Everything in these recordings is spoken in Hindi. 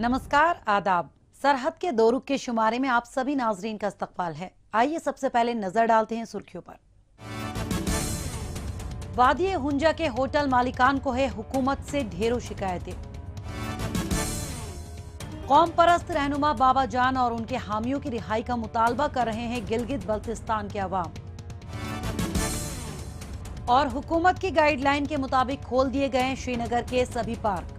नमस्कार, आदाब। सरहद के दो रुख के शुमारे में आप सभी नाजरीन का इस्तकबाल है। आइए सबसे पहले नजर डालते हैं सुर्खियों पर। वादिये हुंजा के होटल मालिकान को है हुकूमत से ढेरों शिकायतें। कौम परस्त रहनुमा बाबा जान और उनके हामियों की रिहाई का मुतालबा कर रहे हैं गिलगित बल्तिस्तान के अवाम। और हुकूमत की गाइडलाइन के मुताबिक खोल दिए गए हैं श्रीनगर के सभी पार्क।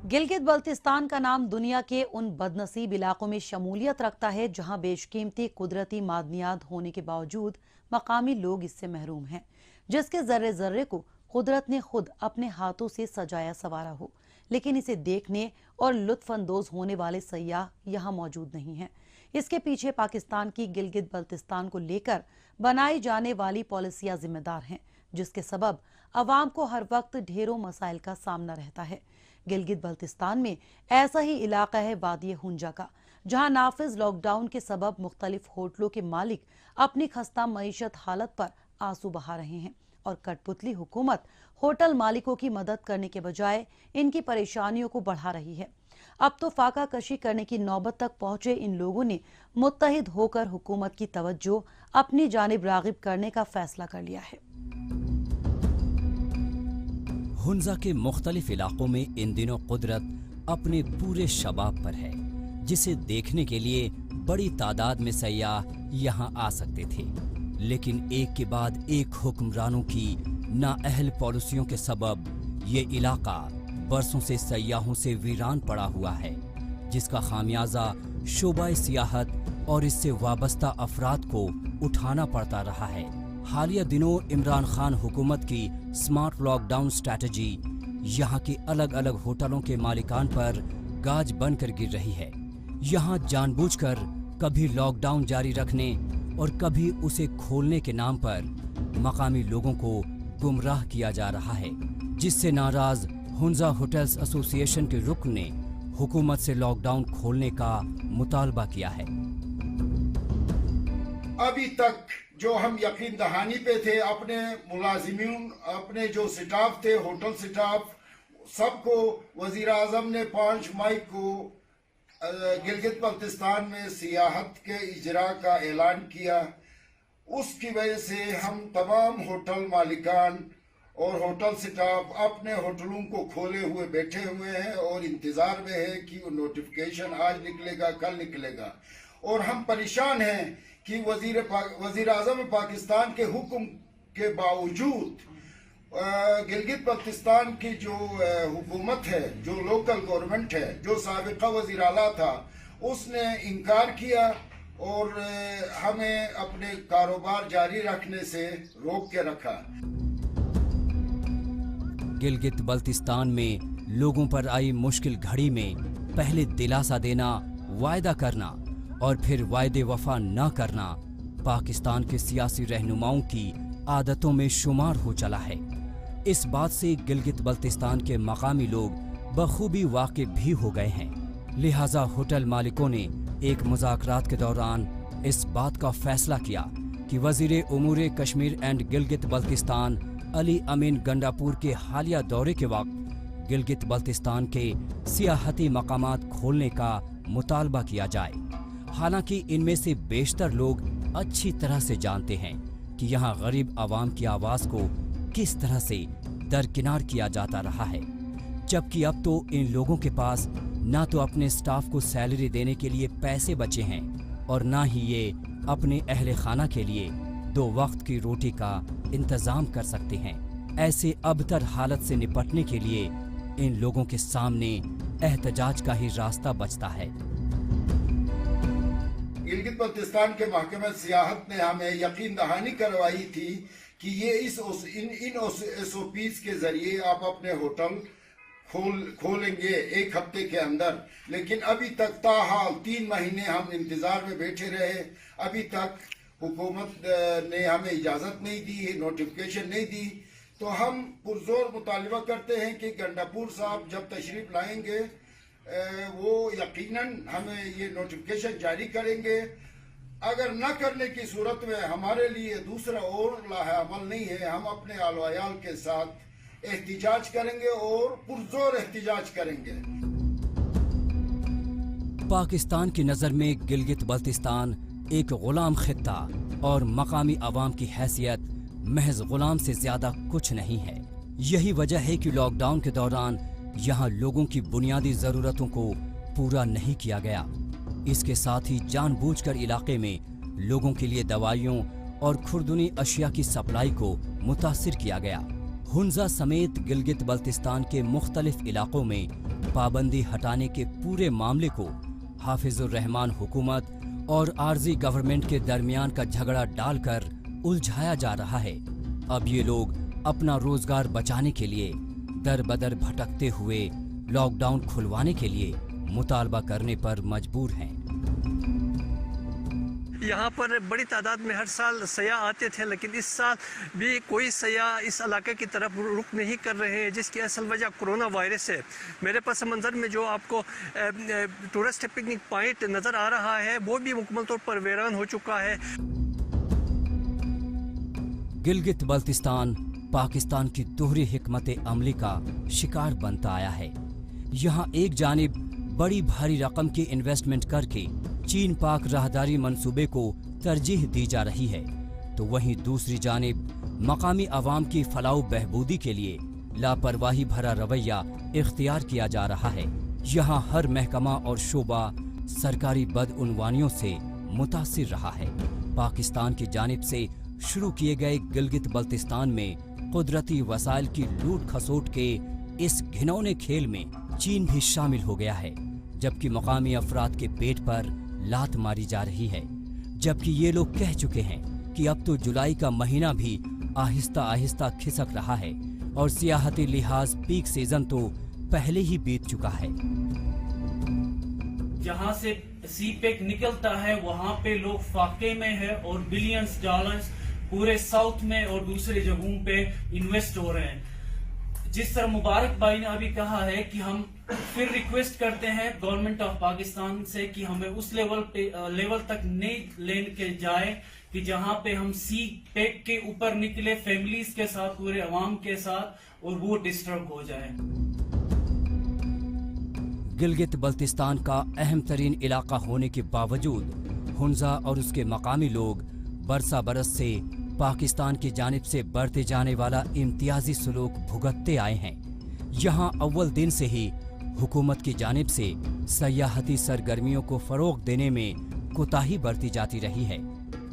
गिलगित बल्तिस्तान का नाम दुनिया के उन बदनसीब इलाकों में शमूलियत रखता है जहां बेशकीमती कुदरती मादनियात होने के बावजूद मकामी लोग इससे महरूम हैं, जिसके जर्रे जर्रे को कुदरत ने खुद अपने हाथों से सजाया संवारा हो, लेकिन इसे देखने और लुत्फानंदोज होने वाले सयाह यहाँ मौजूद नहीं हैं। इसके पीछे पाकिस्तान की गिलगित बल्तिस्तान को लेकर बनाई जाने वाली पॉलिसियां जिम्मेदार हैं, जिसके सबब अवाम को हर वक्त ढेरों मसाइल का सामना रहता है। गिलगित बल्तिस्तान में ऐसा ही इलाका है वादिये हुंजा का, जहां नाफिज लॉकडाउन के सबब मुख्तलिफ होटलों के मालिक अपनी खस्ता मईशत हालत पर आंसू बहा रहे हैं और कठपुतली हुकूमत होटल मालिकों की मदद करने के बजाय इनकी परेशानियों को बढ़ा रही है। अब तो फाका कशी करने की नौबत तक पहुंचे इन लोगों ने मुत्तहिद होकर हुकूमत की तवज्जो अपनी जानिब रागिब करने का फैसला कर लिया है। हुंजा के मुख्तलिफ इलाकों में इन दिनों कुदरत अपने पूरे शबाब पर है, जिसे देखने के लिए बड़ी तादाद में सयाह यहाँ आ सकते थे। लेकिन एक के बाद एक हुक्मरानों की नाअहल पॉलिसियों के सबब ये इलाका बरसों से सयाहों से वीरान पड़ा हुआ है, जिसका खामियाजा शोबाए सियाहत और इससे वाबस्ता अफराद को उठाना पड़ता रहा है। हालिया दिनों इमरान खान हुकूमत की स्मार्ट लॉकडाउन स्ट्रैटेजी यहाँ के अलग अलग होटलों के मालिकान पर गाज बनकर गिर रही है। यहाँ जानबूझकर कभी लॉकडाउन जारी रखने और कभी उसे खोलने के नाम पर मकामी लोगों को गुमराह किया जा रहा है, जिससे नाराज हुंजा होटल्स एसोसिएशन के रुकन ने हुकूमत से लॉकडाउन खोलने का मुतालबा किया है। अभी तक जो हम यकीन दहानी पे थे, अपने मुलाजिमीन, अपने जो स्टाफ थे, होटल स्टाफ, सबको वजीर आजम ने 5 मई को गिलगित बल्तिस्तान में सियाहत के इजरा का ऐलान किया। उसकी वजह से हम तमाम होटल मालिकान और होटल स्टाफ अपने होटलों को खोले हुए बैठे हुए हैं और इंतजार में है कि वो नोटिफिकेशन आज निकलेगा, कल निकलेगा। और हम परेशान हैं कि वजीर आजम पाकिस्तान के हुक्म के बावजूद गिलगित बल्तिस्तान की जो हुकूमत है, जो लोकल गवर्नमेंट है, जो साबिका वजीर आला था, उसने इनकार किया और हमें अपने कारोबार जारी रखने से रोक के रखा। गिलगित बल्तिस्तान में लोगों पर आई मुश्किल घड़ी में पहले दिलासा देना, वायदा करना और फिर वायदे वफा न करना पाकिस्तान के सियासी रहनुमाओं की आदतों में शुमार हो चला है। इस बात से गिलगित बल्तिस्तान के मकामी लोग बखूबी वाकिफ भी हो गए हैं। लिहाजा होटल मालिकों ने एक मुज़ाकरात के दौरान इस बात का फैसला किया कि वज़ीर उमूर कश्मीर एंड गिलगित बल्तिस्तान अली अमीन गंडापुर के हालिया दौरे के वक्त गिलगित बल्तिस्तान के सियाहती मकामात खोलने का मुतालबा किया जाए। हालांकि इनमें से बेशतर लोग अच्छी तरह से जानते हैं कि यहाँ गरीब आवाम की आवाज़ को किस तरह से दरकिनार किया जाता रहा है, जबकि अब तो इन लोगों के पास ना तो अपने स्टाफ को सैलरी देने के लिए पैसे बचे हैं और ना ही ये अपने अहले खाना के लिए 2 वक्त की रोटी का इंतजाम कर सकते हैं। ऐसे अबतर हालत से निपटने के लिए इन लोगों के सामने एहतजाज का ही रास्ता बचता है। गिलगित बल्तिस्तान के महकमे सियाहत ने हमें यकीन दहानी करवाई थी कि ये इन SOPs के जरिए आप अपने होटल खोलेंगे 1 हफ्ते के अंदर। लेकिन अभी तक ताहाल 3 महीने हम इंतजार में बैठे रहे। अभी तक हुकूमत ने हमें इजाजत नहीं दी, नोटिफिकेशन नहीं दी। तो हम पुरजोर मुतालबा करते हैं कि गंडापुर साहब जब तशरीफ लाएंगे वो यकीनन हमें ये नोटिफिकेशन जारी करेंगे। अगर न करने की सूरत में हमारे लिए दूसरा और लाहे अमल नहीं है। हम अपने आलो अयाल के साथ एहतिजाज करेंगे और पुरजोर एहतिजाज करेंगे। पाकिस्तान की नज़र में गिलगित बल्तिस्तान एक गुलाम खित्ता और मकामी अवाम की हैसियत महज गुलाम से ज्यादा कुछ नहीं है। यही वजह है कि लॉकडाउन के दौरान यहाँ लोगों की बुनियादी जरूरतों को पूरा नहीं किया गया। इसके साथ ही जानबूझकर इलाके में लोगों के लिए दवाइयों और खुरदुनी अशिया की सप्लाई को मुतासिर किया गया। हुंजा समेत गिलगित बल्तिस्तान के मुख्तलिफ इलाकों में पाबंदी हटाने के पूरे मामले को हाफिजुर रहमान हुकूमत और आर्जी गवर्नमेंट के दरमियान का झगड़ा डालकर उलझाया जा रहा है। अब ये लोग अपना रोजगार बचाने के लिए दर बदर भटकते हुए लॉकडाउन खुलवाने के लिए मुतालबा करने पर मजबूर हैं। यहाँ पर बड़ी तादाद में हर साल सयाह आते थे, लेकिन इस साल भी कोई सयाह इस इलाके की तरफ रुख नहीं कर रहे हैं, जिसकी असल वजह कोरोना वायरस है। मेरे पस मंज़र में जो आपको टूरिस्ट पिकनिक पॉइंट नज़र आ रहा है वो भी मुकम्मल तौर पर वीरान हो चुका है। गिलगित बल्तिस्तान पाकिस्तान की दोहरी हिकमत अमली का शिकार बनता आया है। यहाँ एक जानिब बड़ी भारी रकम की इन्वेस्टमेंट करके चीन पाक राहदारी मंसूबे को तरजीह दी जा रही है, तो वहीं दूसरी जानिब मकामी अवाम की फलाह बहबूदी के लिए लापरवाही भरा रवैया इख्तियार किया जा रहा है। यहाँ हर महकमा और शोबा सरकारी बदउनवानियों से मुतासिर रहा है। पाकिस्तान की जानिब से शुरू किए गए गिलगित बल्तिस्तान में कुदरती वसाइल की लूट खसोट के इस घिनौने खेल में चीन भी शामिल हो गया है, जबकि मकामी अफराद के पेट पर लात मारी जा रही है। जबकि ये लोग कह चुके हैं कि अब तो जुलाई का महीना भी आहिस्ता आहिस्ता खिसक रहा है और सियाहती लिहाज पीक सीजन तो पहले ही बीत चुका है। जहाँ से सी पैक निकलता है वहाँ पे लोग फाके में है और बिलियंस डॉलर्स पूरे साउथ में और दूसरे जगहों पे इन्वेस्ट हो रहे हैं। जिस तरह मुबारक भाई ने अभी कहा है कि हम फिर रिक्वेस्ट करते हैं गवर्नमेंट ऑफ पाकिस्तान से कि हमें उस लेवल तक नहीं ले के जाए कि जहां पे हम सी पैक के ऊपर निकले फैमिलीज के साथ, पूरे अवाम के साथ, और वो डिस्टर्ब हो जाए। गिलगित बल्तिस्तान का अहम तरीन इलाका होने के बावजूद हुंजा और उसके मकामी लोग बरसा बरस से पाकिस्तान की जानिब से बरते जाने वाला इम्तियाजी सलूक भुगतते आए हैं। यहाँ अव्वल दिन से ही हुकूमत की जानिब से सयाहती सरगर्मियों को फरोग देने में कोताही बरती जाती रही है।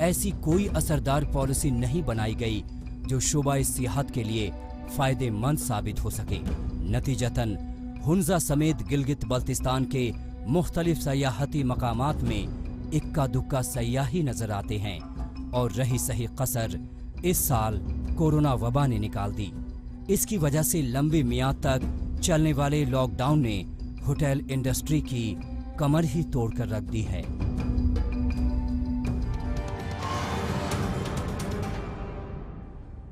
ऐसी कोई असरदार पॉलिसी नहीं बनाई गई जो शोबा सियाहत के लिए फायदेमंद साबित हो सके। नतीजतन हुंजा समेत गिलगित बल्तिस्तान के मुख्तलिफ सयाहती मकामात में इक्का दुक्का सयाही नजर आते हैं और रही सही कसर इस साल कोरोना वबा ने निकाल दी। इसकी वजह से लंबी मियाद तक चलने वाले लॉकडाउन ने होटल इंडस्ट्री की कमर ही तोड़कर रख दी है।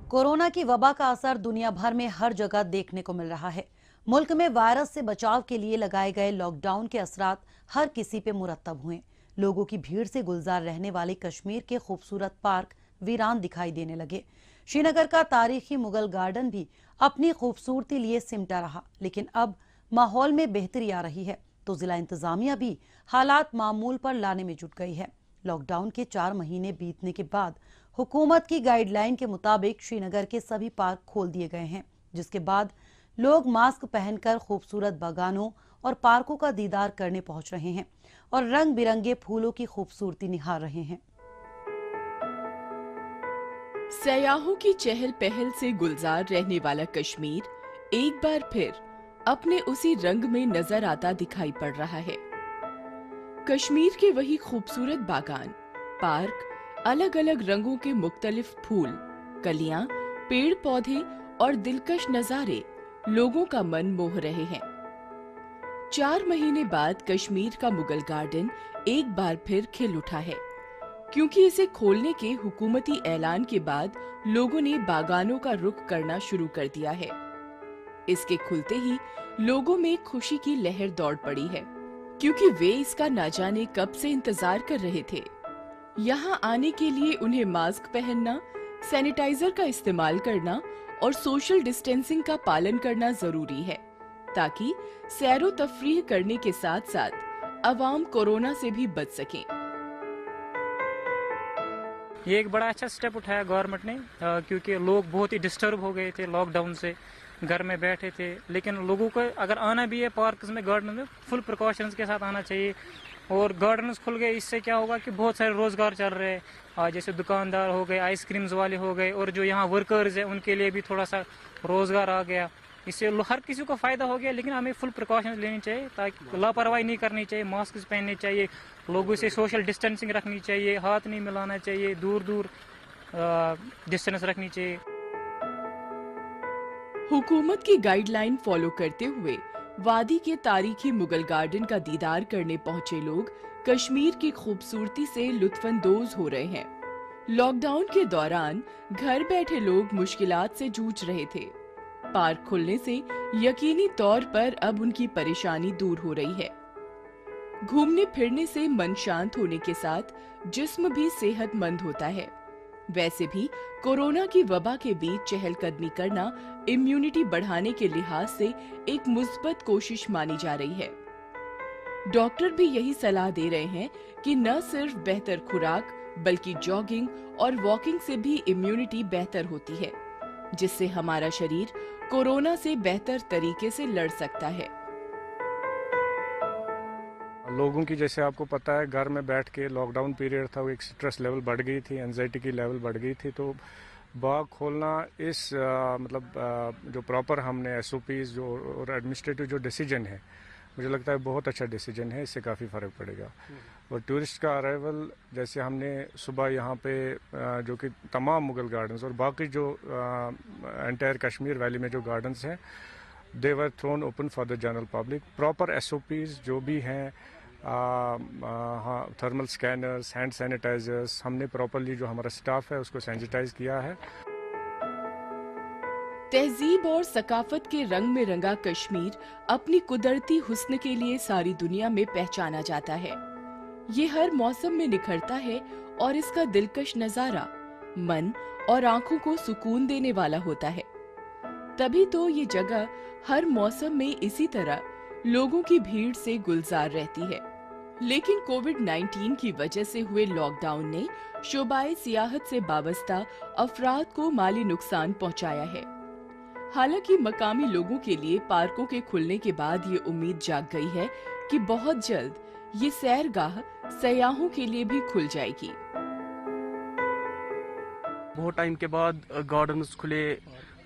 कोरोना की वबा का असर दुनिया भर में हर जगह देखने को मिल रहा है। मुल्क में वायरस से बचाव के लिए लगाए गए लॉकडाउन के असरात हर किसी पे मुरतब हुए। लोगों की भीड़ से गुलजार रहने वाले कश्मीर के खूबसूरत पार्क वीरान दिखाई देने लगे। श्रीनगर का तारीखी मुगल गार्डन भी अपनी खूबसूरती लिए सिमटा रहा, लेकिन अब माहौल में बेहतरी आ रही है तो जिला इंतजामिया भी हालात मामूल पर लाने में जुट गई है। लॉकडाउन के 4 महीने बीतने के बाद हुकूमत की गाइडलाइन के मुताबिक श्रीनगर के सभी पार्क खोल दिए गए हैं, जिसके बाद लोग मास्क पहनकर खूबसूरत बागानों और पार्कों का दीदार करने पहुंच रहे हैं और रंग बिरंगे फूलों की खूबसूरती निहार रहे हैं। सयाहों की चहल पहल से गुलजार रहने वाला कश्मीर एक बार फिर अपने उसी रंग में नजर आता दिखाई पड़ रहा है। कश्मीर के वही खूबसूरत बागान, पार्क, अलग अलग रंगों के मुख्तलिफ फूल, कलियां, पेड़ पौधे और दिलकश नजारे लोगों का मन मोह रहे हैं। 4 महीने बाद कश्मीर का मुगल गार्डन एक बार फिर खिल उठा है, क्योंकि इसे खोलने के हुकूमती ऐलान के बाद लोगों ने बागानों का रुख करना शुरू कर दिया है। इसके खुलते ही लोगों में खुशी की लहर दौड़ पड़ी है, क्योंकि वे इसका ना जाने कब से इंतजार कर रहे थे। यहाँ आने के लिए उन्हें मास्क पहनना, सैनिटाइजर का इस्तेमाल करना और सोशल डिस्टेंसिंग का पालन करना जरूरी है, ताकि सैरो तफरीह करने के साथ साथ अवाम कोरोना से भी बच सकें। ये एक बड़ा अच्छा स्टेप उठाया गवर्नमेंट ने, क्योंकि लोग बहुत ही डिस्टर्ब हो गए थे लॉकडाउन से, घर में बैठे थे। लेकिन लोगों को अगर आना भी है पार्क में, गार्डन में, फुल प्रिकॉशंस के साथ आना चाहिए। और गार्डन्स खुल गए, इससे क्या होगा कि बहुत सारे रोजगार चल रहे हैं, जैसे दुकानदार हो गए, आइसक्रीम्स वाले हो गए, और जो यहाँ वर्कर्स हैं उनके लिए भी थोड़ा सा रोजगार आ गया। इससे हर किसी को फायदा हो गया। लेकिन हमें फुल प्रिकॉशंस लेनी चाहिए, ताकि लापरवाही नहीं करनी चाहिए, मास्क पहनने चाहिए, लोगों से सोशल डिस्टेंसिंग रखनी चाहिए, हाथ नहीं मिलाना चाहिए, दूर दूर डिस्टेंस रखनी चाहिए। हुकूमत की गाइडलाइन फॉलो करते हुए वादी के तारीखी मुगल गार्डन का दीदार करने पहुंचे लोग कश्मीर की खूबसूरती से लुत्फानंदोज हो रहे हैं। लॉकडाउन के दौरान घर बैठे लोग मुश्किलात से जूझ रहे थे। पार्क खुलने से यकीनी तौर पर अब उनकी परेशानी दूर हो रही है। घूमने फिरने से मन शांत होने के साथ जिस्म भी सेहतमंद होता है। वैसे भी कोरोना की वबा के बीच चहलकदमी करना इम्यूनिटी बढ़ाने के लिहाज से एक मुस्बत कोशिश मानी जा रही है। डॉक्टर भी यही सलाह दे रहे हैं कि न सिर्फ बेहतर खुराक बल्कि जॉगिंग और वॉकिंग से भी इम्यूनिटी बेहतर होती है, जिससे हमारा शरीर कोरोना से बेहतर तरीके से लड़ सकता है। लोगों की, जैसे आपको पता है, घर में बैठ के लॉकडाउन पीरियड था, वो एक स्ट्रेस लेवल बढ़ गई थी, एंजाइटी की लेवल बढ़ गई थी। तो बाग खोलना इस जो प्रॉपर हमने एसओपीज जो और एडमिनिस्ट्रेटिव जो डिसीजन है, मुझे लगता है बहुत अच्छा डिसीजन है। इससे काफ़ी फ़र्क पड़ेगा। और टूरिस्ट का अराइवल, जैसे हमने सुबह यहाँ पे जो कि तमाम मुगल गार्डन्स और बाकी जो एंटायर कश्मीर वैली में जो गार्डन्स हैं, they were thrown open for the general public. Proper SOPs जो भी हैं, हाँ, थर्मल स्कैनर्स, हैंड सैनिटाइजर्स, हमने प्रॉपरली जो हमारा स्टाफ है उसको सैनिटाइज किया है। तहजीब और सकाफत के रंग में रंगा कश्मीर अपनी कुदरती हुस्न के लिए सारी दुनिया में पहचाना जाता है। ये हर मौसम में निखरता है और इसका दिलकश नजारा मन और आंखों को सुकून देने वाला होता है। तभी तो ये जगह हर मौसम में इसी तरह लोगों की भीड़ से गुलजार रहती है। लेकिन कोविड-19 की वजह से हुए लॉकडाउन ने शोबाए सियाहत से वाबस्ता अफराद को माली नुकसान पहुंचाया है। हालांकि मकामी लोगों के लिए पार्कों के खुलने के बाद ये उम्मीद जाग गई है कि बहुत जल्द ये सैरगाह सयाहों के लिए भी खुल जाएगी। बहुत टाइम के बाद गार्डन्स खुले,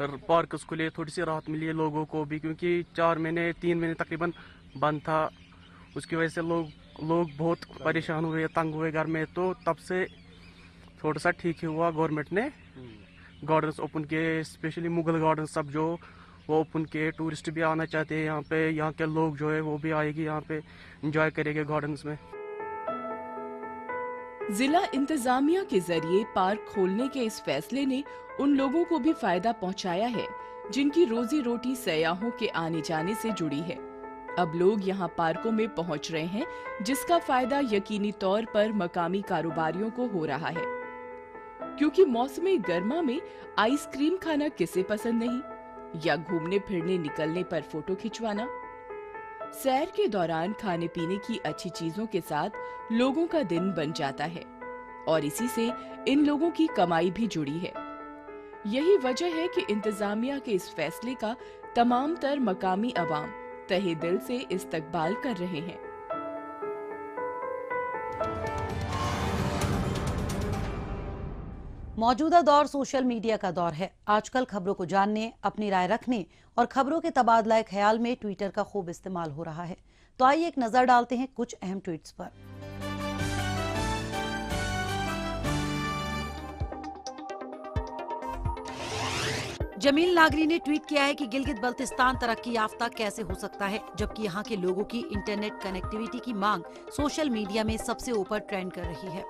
पार्क्स खुले, थोड़ी सी राहत मिली है लोगों को भी, क्योंकि 3 महीने तकरीबन बंद था। उसकी वजह से लोग बहुत परेशान हुए, तंग हुए घर में। तो तब से थोड़ा सा ठीक हुआ, गवर्नमेंट ने गार्डन्स ओपन किए, स्पेशली मुगल गार्डन सब जो वो ओपन किए। टूरिस्ट भी आना चाहते हैं यहाँ पे, यहाँ के लोग जो है वो भी आएगी यहाँ पे, एंजॉय करेंगे गार्डन्स में। जिला इंतजामिया के जरिए पार्क खोलने के इस फैसले ने उन लोगों को भी फायदा पहुंचाया है जिनकी रोजी रोटी सयाहों के आने जाने से जुड़ी है। अब लोग यहाँ पार्कों में पहुंच रहे हैं, जिसका फायदा यकीनी तौर पर मकामी कारोबारियों को हो रहा है, क्योंकि मौसमी गर्मा में आइसक्रीम खाना किसे पसंद नहीं, या घूमने फिरने निकलने पर फोटो खिंचवाना। सैर के दौरान खाने पीने की अच्छी चीजों के साथ लोगों का दिन बन जाता है और इसी से इन लोगों की कमाई भी जुड़ी है। यही वजह है कि इंतजामिया के इस फैसले का तमाम तर मकामी अवाम तहे दिल से इस्तकबाल कर रहे हैं। मौजूदा दौर सोशल मीडिया का दौर है। आजकल खबरों को जानने, अपनी राय रखने और खबरों के तबादला ख्याल में ट्विटर का खूब इस्तेमाल हो रहा है। तो आइए एक नजर डालते हैं कुछ अहम ट्वीट्स पर। जमील नागरी ने ट्वीट किया है कि गिलगित बल्तिस्तान तरक्की याफ्ता कैसे हो सकता है, जबकि यहाँ के लोगों की इंटरनेट कनेक्टिविटी की मांग सोशल मीडिया में सबसे ऊपर ट्रेंड कर रही है।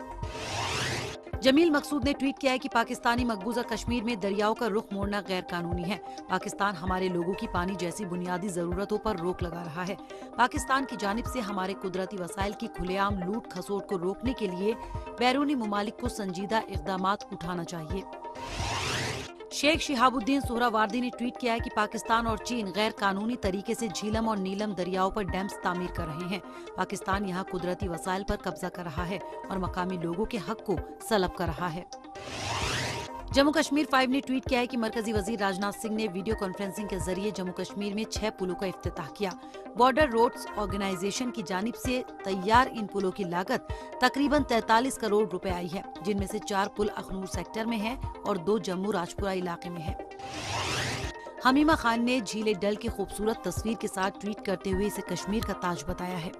जमील मकसूद ने ट्वीट किया है कि पाकिस्तानी मकबूजा कश्मीर में दरियाओं का रुख मोड़ना गैर कानूनी है। पाकिस्तान हमारे लोगों की पानी जैसी बुनियादी जरूरतों पर रोक लगा रहा है। पाकिस्तान की जानिब से हमारे कुदरती वसाइल की खुलेआम लूट खसोट को रोकने के लिए बैरूनी मुमालिक को संजीदा इक़दामात उठाना चाहिए। शेख शिहाबुद्दीन सोहरावार्दी ने ट्वीट किया है कि पाकिस्तान और चीन गैर कानूनी तरीके से झीलम और नीलम दरियाओं पर डैम्स तामीर कर रहे हैं। पाकिस्तान यहां कुदरती वसाइल पर कब्जा कर रहा है और मकामी लोगों के हक को सलब कर रहा है। जम्मू कश्मीर 5 ने ट्वीट किया है कि मरकजी वजीर राजनाथ सिंह ने वीडियो कॉन्फ्रेंसिंग के जरिए जम्मू कश्मीर में 6 पुलों का इफ्तिताह किया। बॉर्डर रोड्स ऑर्गेनाइजेशन की जानिब से तैयार इन पुलों की लागत तकरीबन 43 करोड़ रुपए आई है, जिनमें से 4 पुल अखनूर सेक्टर में हैं और 2 जम्मू राजपुरा इलाके में हैं। हमीमा खान ने झीले डल की खूबसूरत तस्वीर के साथ ट्वीट करते हुए इसे कश्मीर का ताज बताया है।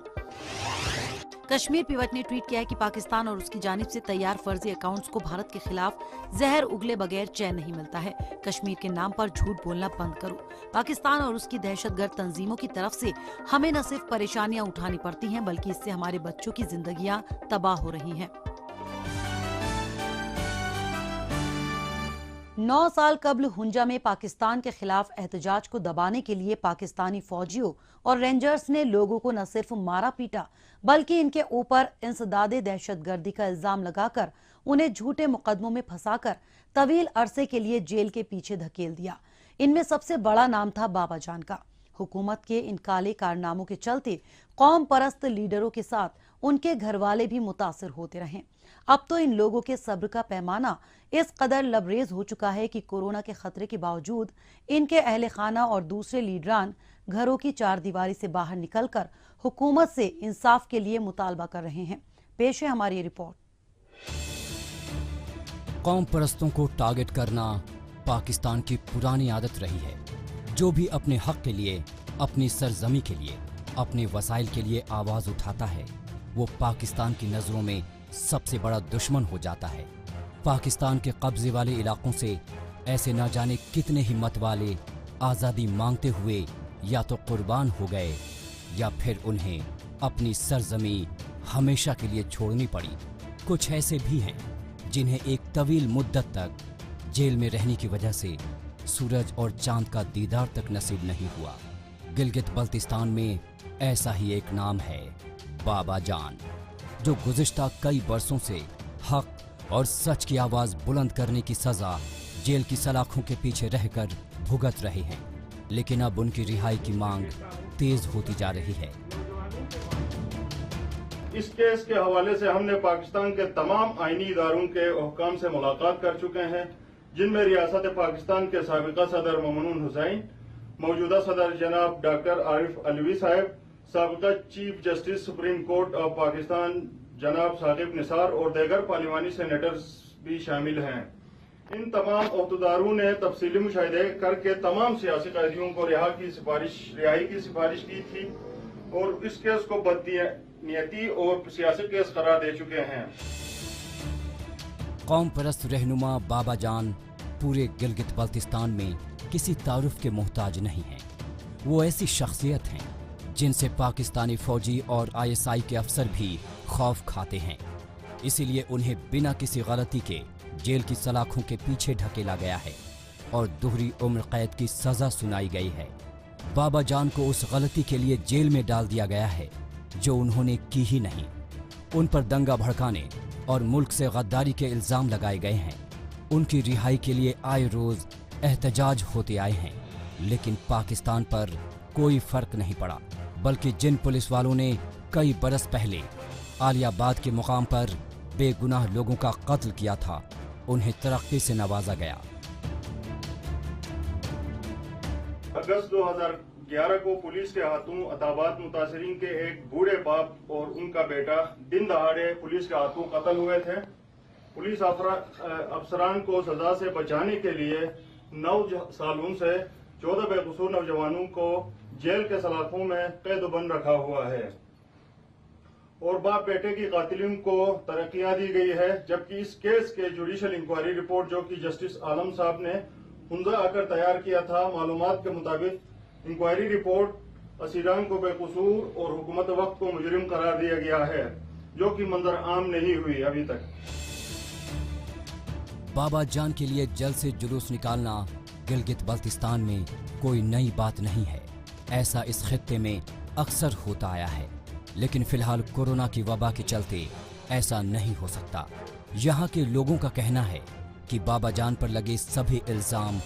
कश्मीर पिवट ने ट्वीट किया है कि पाकिस्तान और उसकी जानिब से तैयार फर्जी अकाउंट्स को भारत के खिलाफ जहर उगले बगैर चैन नहीं मिलता है। कश्मीर के नाम पर झूठ बोलना बंद करो। पाकिस्तान और उसकी दहशतगर्द तंजीमों की तरफ से हमें न सिर्फ परेशानियां उठानी पड़ती हैं, बल्कि इससे हमारे बच्चों की जिंदगियां तबाह हो रही हैं। 9 साल कबल हुंजा में पाकिस्तान के खिलाफ एहतजाज को दबाने के लिए पाकिस्तानी फौजियों और रेंजर्स ने लोगों को न सिर्फ मारा पीटा, बल्कि इनके ऊपर इंसदादे दहशतगर्दी का इल्जाम लगाकर उन्हें झूठे मुकदमों में फंसाकर तवील अरसे के लिए जेल के पीछे धकेल दिया। इनमें सबसे बड़ा नाम था बाबा जान का। हुकूमत के इन काले कारनामों के चलते कौम परस्त लीडरों के साथ उनके घर वाले भी मुतासिर होते रहे। अब तो इन लोगों के सब्र का पैमाना इस कदर लबरेज हो चुका है कि कोरोना के खतरे के बावजूद इनके अहले खाना और दूसरे लीडरान घरों की चारदीवारी से बाहर निकलकर हुकूमत से इंसाफ के लिए मुतालबा कर रहे हैं। पेश है हमारी रिपोर्ट। कौम परस्तों को टारगेट करना पाकिस्तान की पुरानी आदत रही है। जो भी अपने हक के लिए, अपनी सरजमी के लिए, अपने वसाइल के लिए आवाज उठाता है, वो पाकिस्तान की नजरों में सबसे बड़ा दुश्मन हो जाता है। पाकिस्तान के कब्जे वाले इलाकों से ऐसे न जाने कितने हिम्मत वाले आज़ादी मांगते हुए या तो कुर्बान हो गए या फिर उन्हें अपनी सरजमी हमेशा के लिए छोड़नी पड़ी। कुछ ऐसे भी हैं जिन्हें एक तवील मुद्दत तक जेल में रहने की वजह से सूरज और चांद का दीदार तक नसीब नहीं हुआ। गिलगित बल्तिस्तान में ऐसा ही एक नाम है, बाबा जान, जो गुज़िश्ता कई बरसों से हक और सच की आवाज बुलंद करने की सजा जेल की सलाखों के पीछे रहकर भुगत रहे हैं। लेकिन अब उनकी रिहाई की मांग तेज होती जा रही है। इस केस के हवाले से हमने पाकिस्तान के तमाम आईनी इदारों के हुक्काम से मुलाकात कर चुके हैं, जिनमें रियासत पाकिस्तान के साबिका सदर ममनून हुसैन, मौजूदा सदर जनाब डॉक्टर आरिफ अलवी साहब, साबिका chief justice supreme court of Pakistan जनाब साकिब निसार और दीगर पार्लिमानी सेनेटर्स भी शामिल हैं। इन तमाम अहदेदारों ने तफसीली मुशाहिदे करके तमाम सियासी कैदियों को रिहाई की सिफारिश की थी और इस केस को बदनीयती और सियासी केस करार दे चुके हैं। कौम परस्त रहनुमा बाबा जान पूरे गिलगित बल्तिस्तान में किसी तारुफ के मोहताज नहीं हैं। वो ऐसी शख्सियत हैं जिनसे पाकिस्तानी फौजी और ISI के अफसर भी खौफ खाते हैं। इसीलिए उन्हें बिना किसी गलती के जेल की सलाखों के पीछे ढकेला गया है और दोहरी उम्र कैद की सजा सुनाई गई है। बाबा जान को उस गलती के लिए जेल में डाल दिया गया है जो उन्होंने की ही नहीं। उन पर दंगा भड़काने और मुल्क से गद्दारी के इल्जाम लगाए गए हैं। उनकी रिहाई के लिए आए रोज एहतजाज होते आए हैं, लेकिन पाकिस्तान पर कोई फर्क नहीं पड़ा। बल्कि जिन पुलिस वालों ने कई बरस पहले आलियाबाद के मुकाम पर बेगुनाह लोगों का कत्ल किया था, उन्हें तरक्की से नवाजा गया। अगस्त 2011 को पुलिस के हाथों अताबाद मुतासरीन के एक बूढ़े बाप और उनका बेटा दिन दहाड़े पुलिस के हाथों कत्ल हुए थे। पुलिस अफसरान को सजा से बचाने के लिए 9 सालों से 14 बेकसूर नौजवानों को जेल के सलाखों में कैदबंद रखा हुआ है और बाप बेटे की कातिलों को तरक्कियां दी गई है। जबकि इस केस के जुडिशल इंक्वायरी रिपोर्ट जो कि जस्टिस आलम साहब ने हुंजा आकर तैयार किया था, मालूमात के मुताबिक इंक्वायरी रिपोर्ट असीरान को बेकसूर और हुकूमत वक्त को मुजरिम करार दिया गया है, जो कि मंजर आम नहीं हुई अभी तक। बाबा जान के लिए जल्द से जुलूस निकालना गिलगित बल्तिस्तान में कोई नई बात नहीं है। ऐसा इस खित्ते में अक्सर होता आया है, लेकिन फिलहाल कोरोना की वबा के चलते ऐसा नहीं हो सकता। यहाँ के लोगों का कहना है कि बाबा जान पर लगे सभी इल्जाम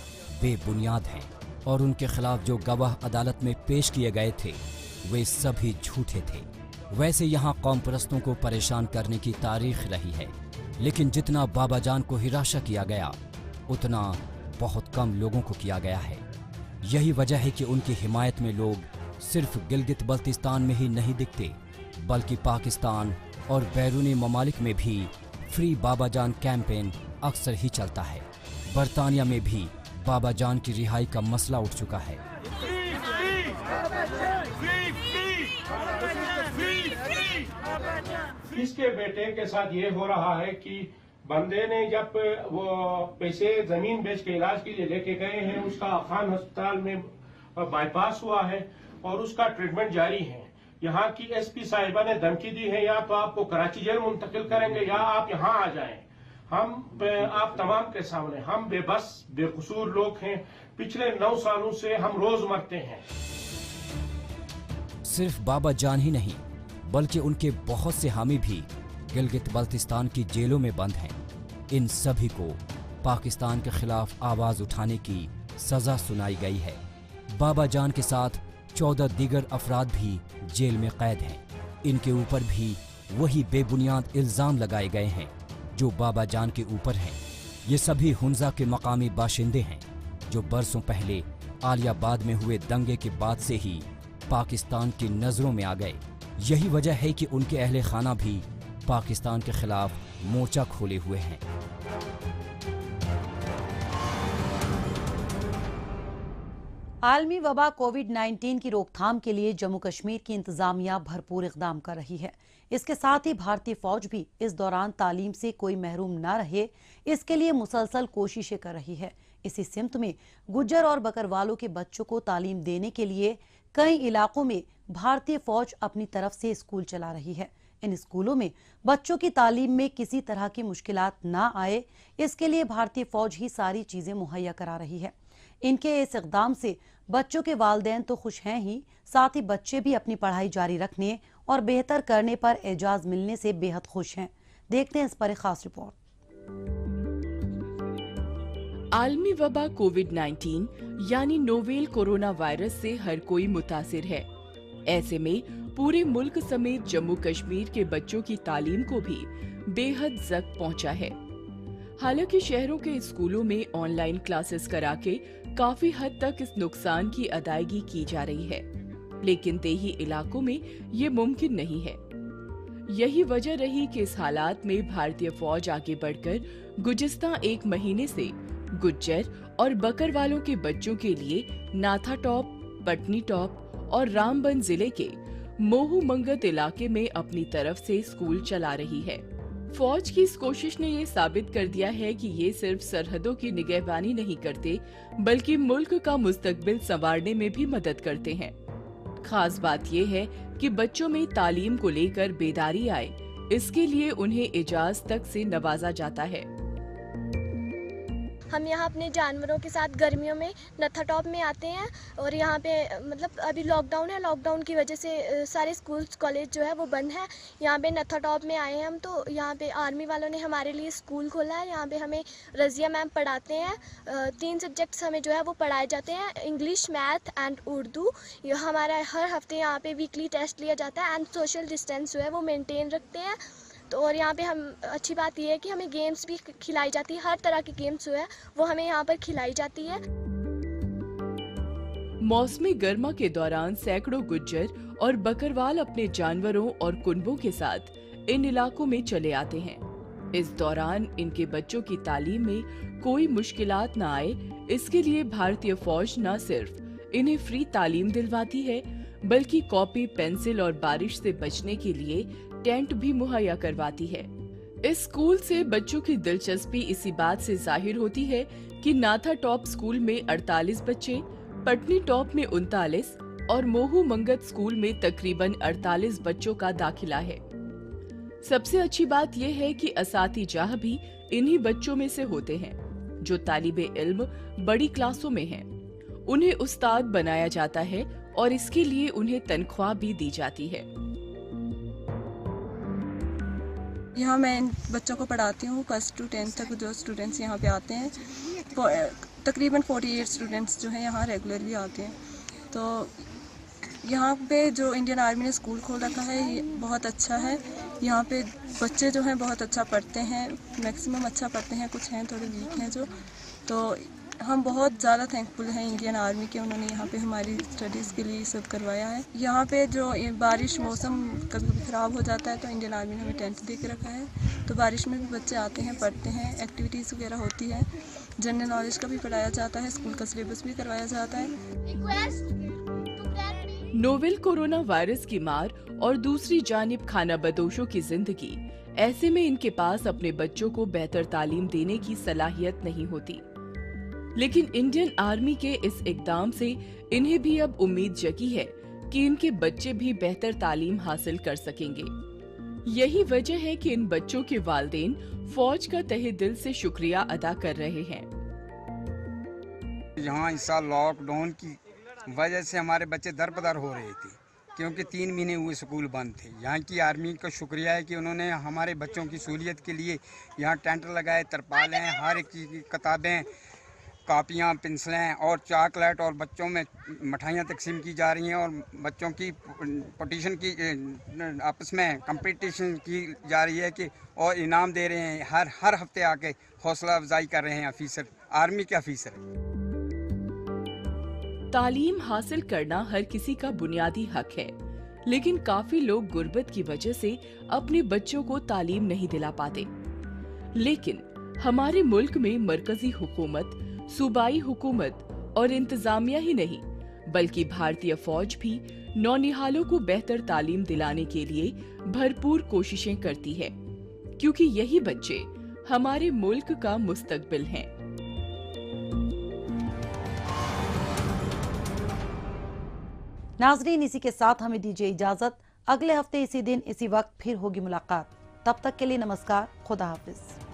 बेबुनियाद हैं और उनके खिलाफ जो गवाह अदालत में पेश किए गए थे वे सभी झूठे थे। वैसे यहाँ कौम परस्तों को परेशान करने की तारीख रही है, लेकिन जितना बाबा जान को हिराशा किया गया उतना बहुत कम लोगों को किया गया है। यही वजह है कि उनकी हिमायत में लोग सिर्फ गिलगित बल्तिस्तान में ही नहीं दिखते, बल्कि पाकिस्तान और बैरूनी ममालिक में भी फ्री बाबा जान कैंपेन अक्सर ही चलता है। बरतानिया में भी बाबा जान की रिहाई का मसला उठ चुका है। इसके बेटे के साथ ये हो रहा है कि बंदे ने जब वो पैसे जमीन बेच के इलाज के लिए लेके गए हैं, उसका खान अस्पताल में बाईपास हुआ है और उसका ट्रीटमेंट जारी है। यहाँ की एसपी साहिबा ने धमकी दी है, या तो आपको कराची जेल मुंतकिल करेंगे या आप यहाँ आ जाएं। हम आप तमाम के सामने हम बेबस बेकसूर लोग हैं। पिछले 9 सालों से हम रोज मरते हैं। सिर्फ बाबा जान ही नहीं बल्कि उनके बहुत से हामी भी गिलगित बल्तिस्तान की जेलों में बंद हैं। इन सभी को पाकिस्तान के खिलाफ आवाज उठाने की सजा सुनाई गई है। बाबा जान के साथ 14 दीगर अफराद भी जेल में कैद हैं। इनके ऊपर भी वही बेबुनियाद इल्जाम लगाए गए हैं जो बाबा जान के ऊपर हैं। ये सभी हुंजा के मकामी बाशिंदे हैं जो बरसों पहले आलियाबाद में हुए दंगे के बाद से ही पाकिस्तान की नजरों में आ गए। यही वजह है कि उनके अहले खाना भी पाकिस्तान के खिलाफ मोर्चा खोले हुए हैं। आलमी वबा कोविड-19 की रोकथाम के लिए जम्मू कश्मीर की इंतजामिया भरपूर इकदाम कर रही है। इसके साथ ही भारतीय फौज भी इस दौरान तालीम से कोई महरूम न रहे, इसके लिए मुसलसल कोशिशें कर रही है। इसी सिमत में गुज्जर और बकरवालों के बच्चों को तालीम देने के लिए कई इलाकों में भारतीय फौज अपनी तरफ से स्कूल चला रही है। इन स्कूलों में बच्चों की तालीम में किसी तरह की मुश्किलात ना आए, इसके लिए भारतीय फौज ही सारी चीजें मुहैया करा रही है। इनके इस इक़दाम से बच्चों के वालिदैन तो खुश हैं ही, साथ ही बच्चे भी अपनी पढ़ाई जारी रखने और बेहतर करने पर एजाज मिलने से बेहद खुश हैं। देखते हैं इस पर एक खास रिपोर्ट। आलमी वबा कोविड-19 यानी नोवेल कोरोना वायरस से हर कोई मुतासिर है। ऐसे में पूरे मुल्क समेत जम्मू कश्मीर के बच्चों की तालीम को भी बेहद जख्म पहुंचा है। हालांकि शहरों के स्कूलों में ऑनलाइन क्लासेस करा के काफी हद तक इस नुकसान की अदायगी की जा रही है, लेकिन देही इलाकों में ये मुमकिन नहीं है। यही वजह रही कि इस हालात में भारतीय फौज आगे बढ़कर गुज़िस्ता 1 महीने से गुज्जर और बकरवालों के बच्चों के लिए नाथा टॉप, पटनी टॉप और रामबन जिले के मोहू मंगत इलाके में अपनी तरफ से स्कूल चला रही है। फौज की इस कोशिश ने ये साबित कर दिया है कि ये सिर्फ सरहदों की निगहबानी नहीं करते, बल्कि मुल्क का मुस्तकबिल संवारने में भी मदद करते हैं। खास बात ये है कि बच्चों में तालीम को लेकर बेदारी आए, इसके लिए उन्हें एजाज तक से नवाजा जाता है। हम यहाँ अपने जानवरों के साथ गर्मियों में नत्था टॉप में आते हैं और यहाँ पे मतलब अभी लॉकडाउन है, लॉकडाउन की वजह से सारे स्कूल्स कॉलेज जो है वो बंद है। यहाँ पे नत्था टॉप में आए हैं हम, तो यहाँ पे आर्मी वालों ने हमारे लिए स्कूल खोला है। यहाँ पे हमें रज़िया मैम पढ़ाते हैं। 3 सब्जेक्ट्स हमें जो है वो पढ़ाए जाते हैं, इंग्लिश, मैथ एंड उर्दू। हमारा हर हफ्ते यहाँ पे वीकली टेस्ट लिया जाता है एंड सोशल डिस्टेंस जो है वो मेनटेन रखते हैं। तो और यहाँ पे हम अच्छी बात यह है कि हमें गेम्स भी खिलाई जाती है, हर तरह की गेम्स जो है वो हमें यहाँ पर खिलाई जाती है। मौसमी गर्मा के दौरान सैकड़ों गुज्जर और बकरवाल अपने जानवरों और कुनबों के साथ इन इलाकों में चले आते हैं। इस दौरान इनके बच्चों की तालीम में कोई मुश्किलात न आए, इसके लिए भारतीय फौज न सिर्फ इन्हें फ्री तालीम दिलवाती है, बल्कि कॉपी, पेंसिल और बारिश से बचने के लिए टेंट भी मुहैया करवाती है। इस स्कूल से बच्चों की दिलचस्पी इसी बात से जाहिर होती है कि नाथा टॉप स्कूल में 48 बच्चे, पटनी टॉप में 39 और मोहू मंगत स्कूल में तकरीबन 48 बच्चों का दाखिला है। सबसे अच्छी बात यह है कि असातिजाह भी इन्हीं बच्चों में से होते हैं जो तालिबे इल्म बड़ी क्लासों में हैं। उन्हें उस्ताद बनाया जाता है और इसके लिए उन्हें तनख्वाह भी दी जाती है। यहाँ मैं इन बच्चों को पढ़ाती हूँ, फर्स्ट टू 10th तक जो स्टूडेंट्स यहाँ पे आते हैं, तकरीबन 48 स्टूडेंट्स जो हैं यहाँ रेगुलरली आते हैं। तो यहाँ पे जो इंडियन आर्मी ने स्कूल खोल रखा है ये बहुत अच्छा है। यहाँ पे बच्चे जो हैं बहुत अच्छा पढ़ते हैं, मैक्सिमम अच्छा पढ़ते हैं, कुछ हैं थोड़े वीक हैं जो। तो हम बहुत ज़्यादा थैंकफुल हैं इंडियन आर्मी के, उन्होंने यहाँ पे हमारी स्टडीज़ के लिए सब करवाया है। यहाँ पे जो बारिश मौसम कभी कभी ख़राब हो जाता है तो इंडियन आर्मी ने हमें टेंट दे के रखा है, तो बारिश में भी बच्चे आते हैं, पढ़ते हैं, एक्टिविटीज़ वगैरह होती है, जनरल नॉलेज का भी पढ़ाया जाता है, स्कूल का सिलेबस भी करवाया जाता है। नोवेल कोरोना वायरस की मार और दूसरी जानिब खाना बदोशों की जिंदगी, ऐसे में इनके पास अपने बच्चों को बेहतर तालीम देने की सलाहियत नहीं होती। लेकिन इंडियन आर्मी के इस इकदाम से इन्हें भी अब उम्मीद जगी है कि इनके बच्चे भी बेहतर तालीम हासिल कर सकेंगे। यही वजह है कि इन बच्चों के वालिदैन फौज का तहे दिल से शुक्रिया अदा कर रहे हैं। यहाँ इस साल लॉकडाउन की वजह से हमारे बच्चे दरबदर हो रहे थे, क्योंकि 3 महीने हुए स्कूल बंद थे। यहाँ की आर्मी का शुक्रिया है कि उन्होंने हमारे बच्चों की सहूलियत के लिए यहाँ टेंट लगाए, तरपालें, हर एक चीज़ की किताबें, कापियाँ, पेंसिलें और चॉकलेट, और बच्चों में मिठाइयाँ तकसीम की जा रही हैं, और बच्चों की पटिशन की आपस में कंपटीशन की जा रही है कि और इनाम दे रहे हैं। हर हफ्ते आके हौसला अफजाई कर रहे हैं ऑफिसर, आर्मी के ऑफिसर। तालीम हासिल करना हर किसी का बुनियादी हक है, लेकिन काफी लोग गुर्बत की वजह से अपने बच्चों को तालीम नहीं दिला पाते। लेकिन हमारे मुल्क में मरकजी हुकूमत, सूबाई हुकूमत और इंतजामिया ही नहीं बल्कि भारतीय फौज भी नौनिहालों को बेहतर तालीम दिलाने के लिए भरपूर कोशिशें करती है, क्योंकि यही बच्चे हमारे मुल्क का मुस्तकबिल हैं। नाजरीन, इसी के साथ हमें दीजिए इजाजत। अगले हफ्ते इसी दिन इसी वक्त फिर होगी मुलाकात। तब तक के लिए नमस्कार, खुदा हाफिज।